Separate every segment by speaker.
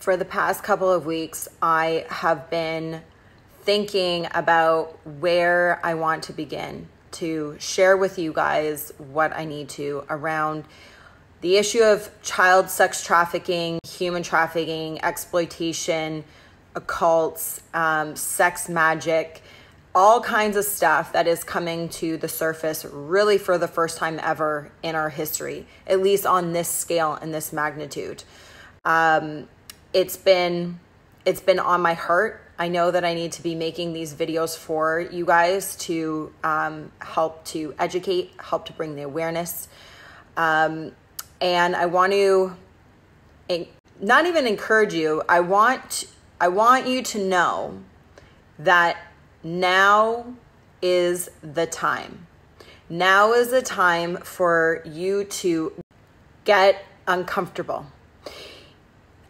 Speaker 1: For the past couple of weeks, I have been thinking about where I want to begin to share with you guys what I need to around the issue of child sex trafficking, human trafficking, exploitation, occults, sex magic, all kinds of stuff that is coming to the surface really for the first time ever in our history, at least on this scale and this magnitude. It's been on my heart. I know that I need to be making these videos for you guys to help to educate, help to bring the awareness. And I want to not even encourage you. I want you to know that now is the time. Now is the time for you to get uncomfortable.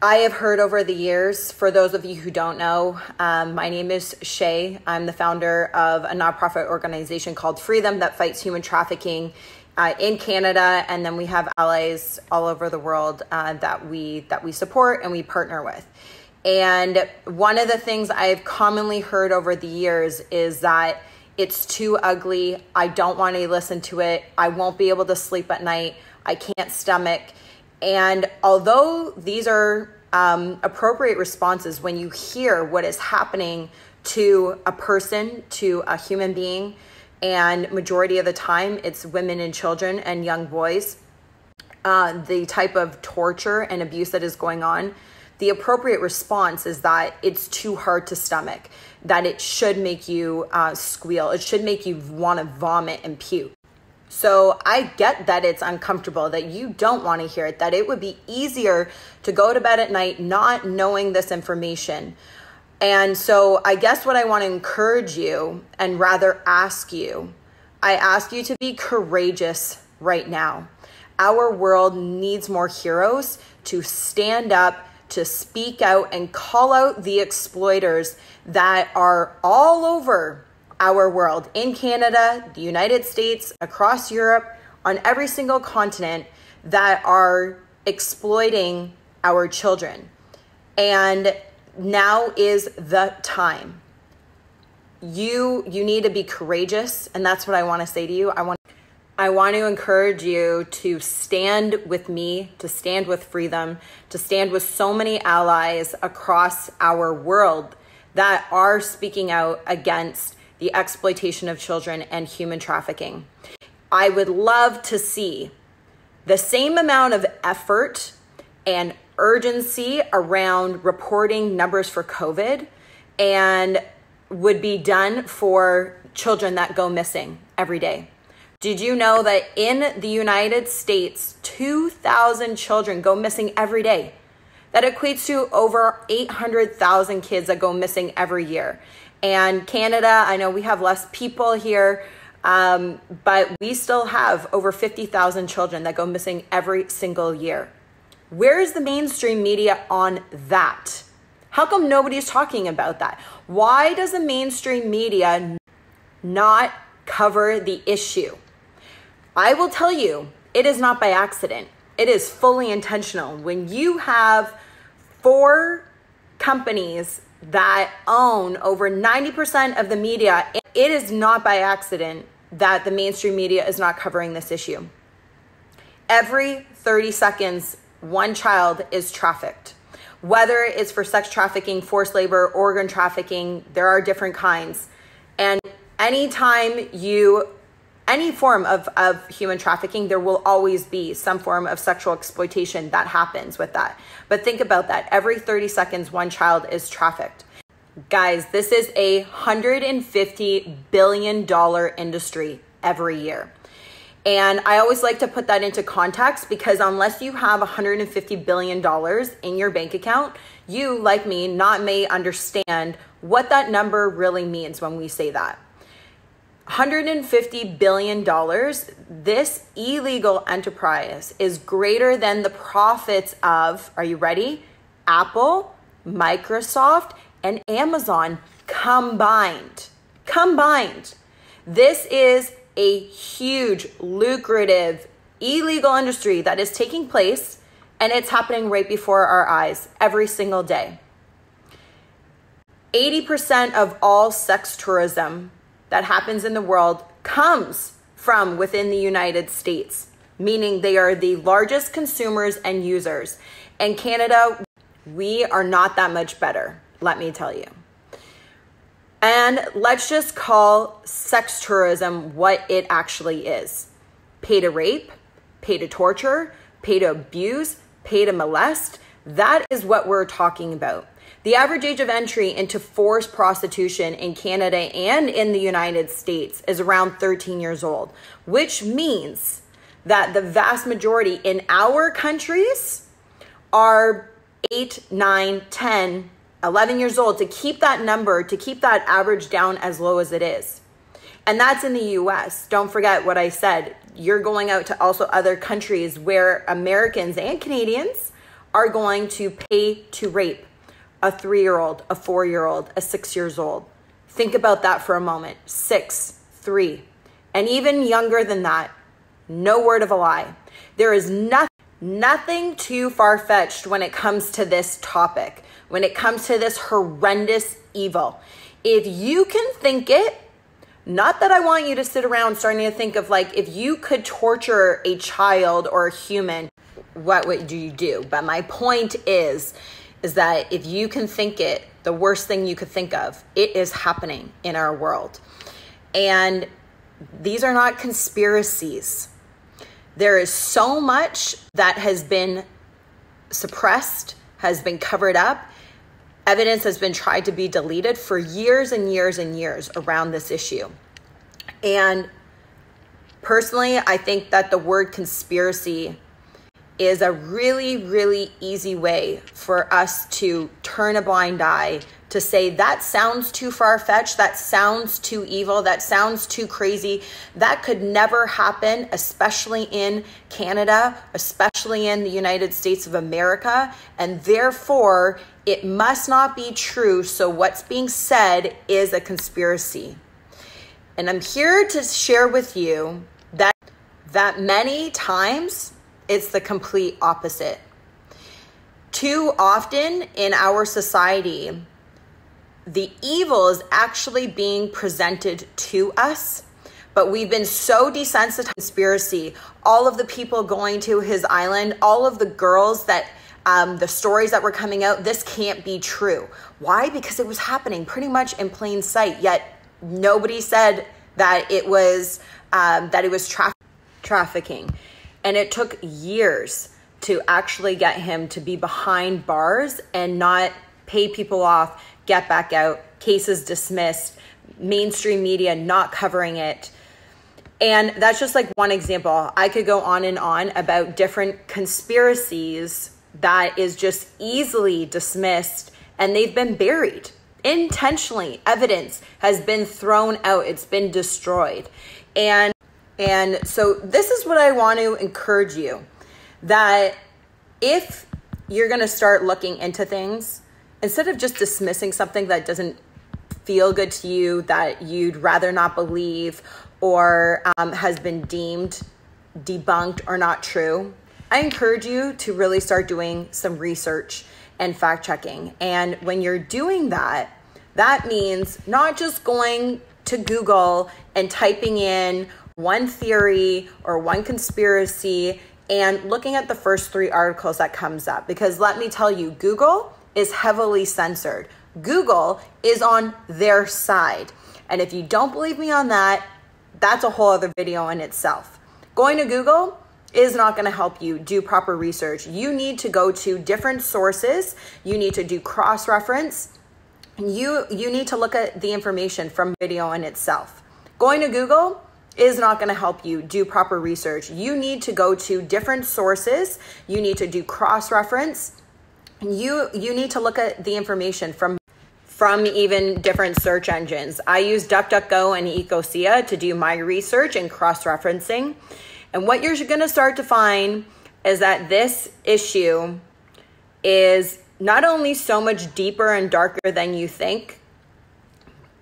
Speaker 1: I have heard over the years, for those of you who don't know, my name is Shay. I'm the founder of a nonprofit organization called Freedom that fights human trafficking in Canada, and then we have allies all over the world that we support and we partner with. And one of the things I've commonly heard over the years is that it's too ugly. I don't want to listen to it. I won't be able to sleep at night. I can't stomach. And although these are appropriate responses when you hear what is happening to a person, to a human being, and majority of the time it's women and children and young boys, the type of torture and abuse that is going on, the appropriate response is that it's too hard to stomach, that it should make you squeal. It should make you want to vomit and puke. So I get that it's uncomfortable, that you don't want to hear it, that it would be easier to go to bed at night not knowing this information. And so I guess what I want to encourage you and rather ask you, I ask you to be courageous right now. Our world needs more heroes to stand up, to speak out and call out the exploiters that are all over our world, in Canada, the United States, across Europe, on every single continent, that are exploiting our children. And now is the time. You need to be courageous, and that's what I want to say to you. I want to encourage you to stand with me, to stand with Freedom, to stand with so many allies across our world that are speaking out against the exploitation of children and human trafficking. I would love to see the same amount of effort and urgency around reporting numbers for COVID and would be done for children that go missing every day. Did you know that in the United States, 2,000 children go missing every day? That equates to over 800,000 kids that go missing every year. And Canada, I know we have less people here, but we still have over 50,000 children that go missing every single year. Where is the mainstream media on that? How come nobody's talking about that? Why does the mainstream media not cover the issue? I will tell you, it is not by accident. It is fully intentional. When you have 4 companies that own over 90% of the media, it is not by accident that the mainstream media is not covering this issue. Every 30 seconds, one child is trafficked. Whether it's for sex trafficking, forced labor, organ trafficking, there are different kinds. And anytime any form of human trafficking, there will always be some form of sexual exploitation that happens with that. But think about that. Every 30 seconds, one child is trafficked. Guys, this is a $150 billion industry every year. And I always like to put that into context, because unless you have $150 billion in your bank account, you, like me, may understand what that number really means when we say that. $150 billion, this illegal enterprise is greater than the profits of, are you ready? Apple, Microsoft, and Amazon combined. This is a huge, lucrative, illegal industry that is taking place And it's happening right before our eyes every single day. 80% of all sex tourism that happens in the world comes from within the United States, meaning they are the largest consumers and users. And Canada, we are not that much better, let me tell you. And let's just call sex tourism what it actually is. Pay to rape, pay to torture, pay to abuse, pay to molest. That is what we're talking about. The average age of entry into forced prostitution in Canada and in the United States is around 13 years old, which means that the vast majority in our countries are 8, 9, 10, 11 years old, to keep that number, to keep that average down as low as it is. And that's in the US. Don't forget what I said. You're going out to also other countries where Americans and Canadians are going to pay to rape a 3-year-old, a 4-year-old, a 6 years old. Think about that for a moment. 6, 3, and even younger than that. No word of a lie. There is nothing too far-fetched when it comes to this topic, when it comes to this horrendous evil. If you can think it, not that I want you to sit around starting to think of like, if you could torture a child or a human, what would you do? But my point is that if you can think it, the worst thing you could think of, it is happening in our world. And these are not conspiracies. There is so much that has been suppressed, has been covered up. Evidence has been tried to be deleted for years and years and years around this issue. And personally, I think that the word conspiracy is a really, really easy way for us to turn a blind eye, to say that sounds too far-fetched, that sounds too evil, that sounds too crazy. That could never happen, especially in Canada, especially in the United States of America, and therefore it must not be true. So what's being said is a conspiracy. And I'm here to share with you that many times it's the complete opposite. Too often in our society, the evil is actually being presented to us, but we've been so desensitized to conspiracy. All of the people going to his island, all of the girls that, the stories that were coming out, this can't be true. Why? Because it was happening pretty much in plain sight, yet nobody said that it was trafficking. And it took years to actually get him to be behind bars and not pay people off, get back out, cases dismissed, mainstream media not covering it. And that's just like one example. I could go on and on about different conspiracies that is just easily dismissed, and they've been buried intentionally. Evidence has been thrown out. It's been destroyed. And so this is what I want to encourage you, that if you're going to start looking into things, instead of just dismissing something that doesn't feel good to you, that you'd rather not believe, or has been deemed debunked or not true, I encourage you to really start doing some research and fact checking. And when you're doing that, that means not just going to Google and typing in one theory or one conspiracy and looking at the first 3 articles that comes up. Because let me tell you, Google is heavily censored. Google is on their side. And if you don't believe me on that, that's a whole other video in itself. Going to Google is not going to help you do proper research. You need to go to different sources. You need to do cross-reference. You need to look at the information from video in itself. Going to Google is not going to help you do proper research. You need to go to different sources. You need to do cross-reference. You need to look at the information from even different search engines. I use DuckDuckGo and Ecosia to do my research and cross-referencing. And what you're going to start to find is that this issue is not only so much deeper and darker than you think,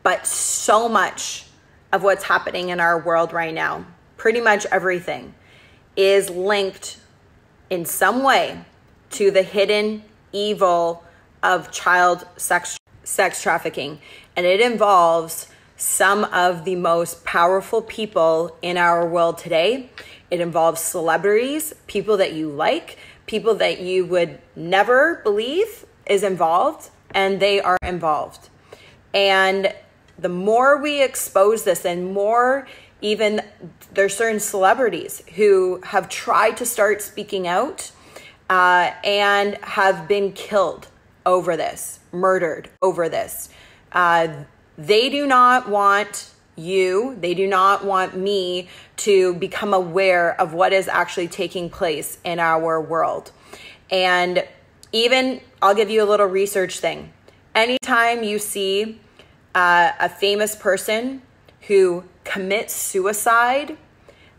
Speaker 1: but so much of what's happening in our world right now, pretty much everything, is linked in some way to the hidden evil of child sex trafficking. And it involves some of the most powerful people in our world today. It involves celebrities, people that you like, people that you would never believe is involved, and they are involved. And the more we expose this, and more, even there's certain celebrities who have tried to start speaking out and have been killed over this, murdered over this. They do not want you, they do not want me to become aware of what is actually taking place in our world. And even, I'll give you a little research thing. Anytime you see a famous person who commits suicide,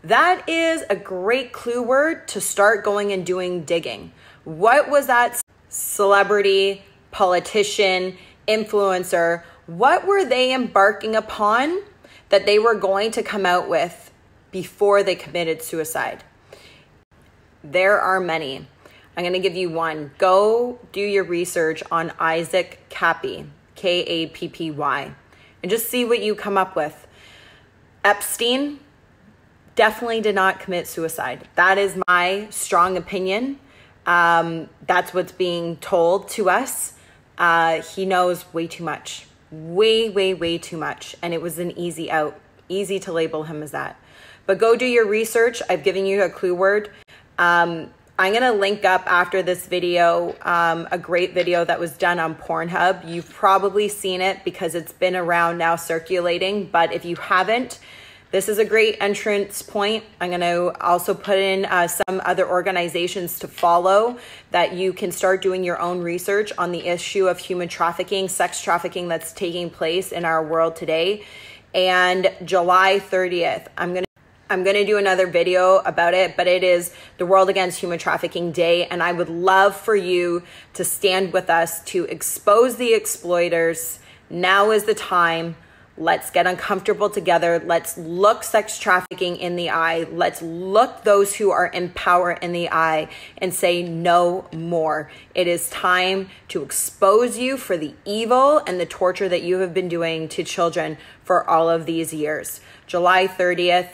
Speaker 1: that is a great clue word to start going and doing digging. What was that celebrity, politician, influencer, what were they embarking upon that they were going to come out with before they committed suicide? There are many. I'm going to give you one. Go do your research on Isaac Kappy, Kappy, and just see what you come up with. Epstein definitely did not commit suicide. That is my strong opinion. That's what's being told to us. He knows way too much. Way too much. And it was an easy out. Easy to label him as that. But go do your research. I've given you a clue word. I'm going to link up after this video a great video that was done on Pornhub. You've probably seen it because it's been around now circulating. But if you haven't, this is a great entrance point. I'm going to also put in some other organizations to follow that you can start doing your own research on the issue of human trafficking, sex trafficking that's taking place in our world today. And July 30th, I'm going to do another video about it, but it is the World Against Human Trafficking Day. And I would love for you to stand with us to expose the exploiters. Now is the time. Let's get uncomfortable together. Let's look sex trafficking in the eye. Let's look those who are in power in the eye and say no more. It is time to expose you for the evil and the torture that you have been doing to children for all of these years. July 30th.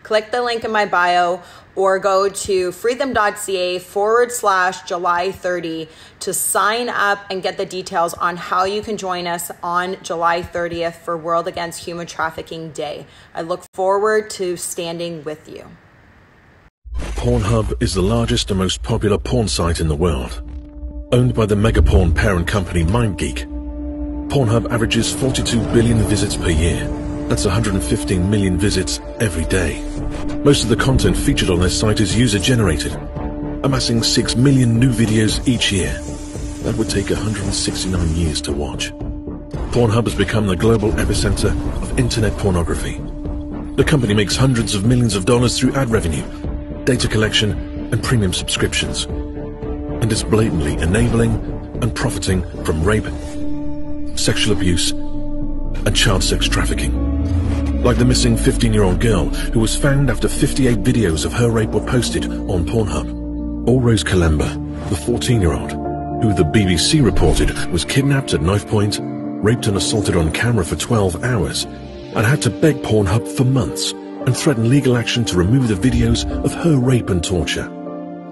Speaker 1: Click the link in my bio or go to freedom.ca/July 30 to sign up and get the details on how you can join us on July 30th for World Against Human Trafficking Day. I look forward to standing with you.
Speaker 2: Pornhub is the largest and most popular porn site in the world. Owned by the mega porn parent company MindGeek, Pornhub averages 42 billion visits per year. That's 115 million visits every day. Most of the content featured on their site is user-generated, amassing 6 million new videos each year. That would take 169 years to watch. Pornhub has become the global epicenter of internet pornography. The company makes hundreds of millions of dollars through ad revenue, data collection, and premium subscriptions, and is blatantly enabling and profiting from rape, sexual abuse, and child sex trafficking. Like the missing 15-year-old girl who was found after 58 videos of her rape were posted on Pornhub. Or Rose Kalemba, the 14-year-old, who the BBC reported was kidnapped at knife point, raped and assaulted on camera for 12 hours, and had to beg Pornhub for months and threaten legal action to remove the videos of her rape and torture.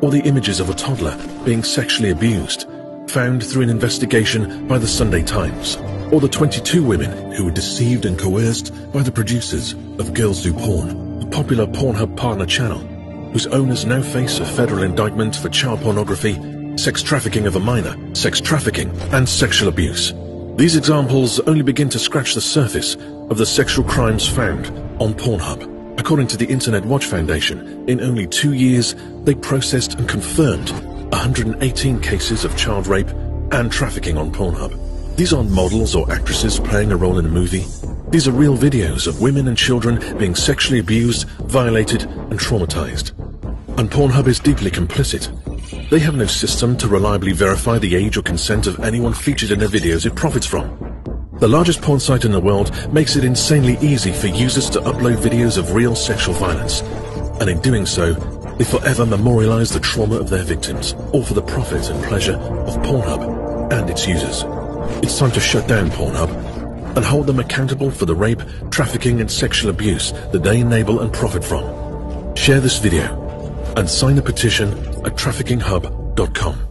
Speaker 2: Or the images of a toddler being sexually abused, found through an investigation by the Sunday Times. Or the 22 women who were deceived and coerced by the producers of Girls Do Porn, a popular Pornhub partner channel, whose owners now face a federal indictment for child pornography, sex trafficking of a minor, sex trafficking, and sexual abuse. These examples only begin to scratch the surface of the sexual crimes found on Pornhub. According to the Internet Watch Foundation, in only 2 years, they processed and confirmed 118 cases of child rape and trafficking on Pornhub. These aren't models or actresses playing a role in a movie. These are real videos of women and children being sexually abused, violated, and traumatized. And Pornhub is deeply complicit. They have no system to reliably verify the age or consent of anyone featured in their videos it profits from. The largest porn site in the world makes it insanely easy for users to upload videos of real sexual violence. And in doing so, They forever memorialize the trauma of their victims, all for the profit and pleasure of Pornhub and its users. It's time to shut down Pornhub and hold them accountable for the rape, trafficking and sexual abuse that they enable and profit from. Share this video and sign the petition at TRAFFICKINGHub.com.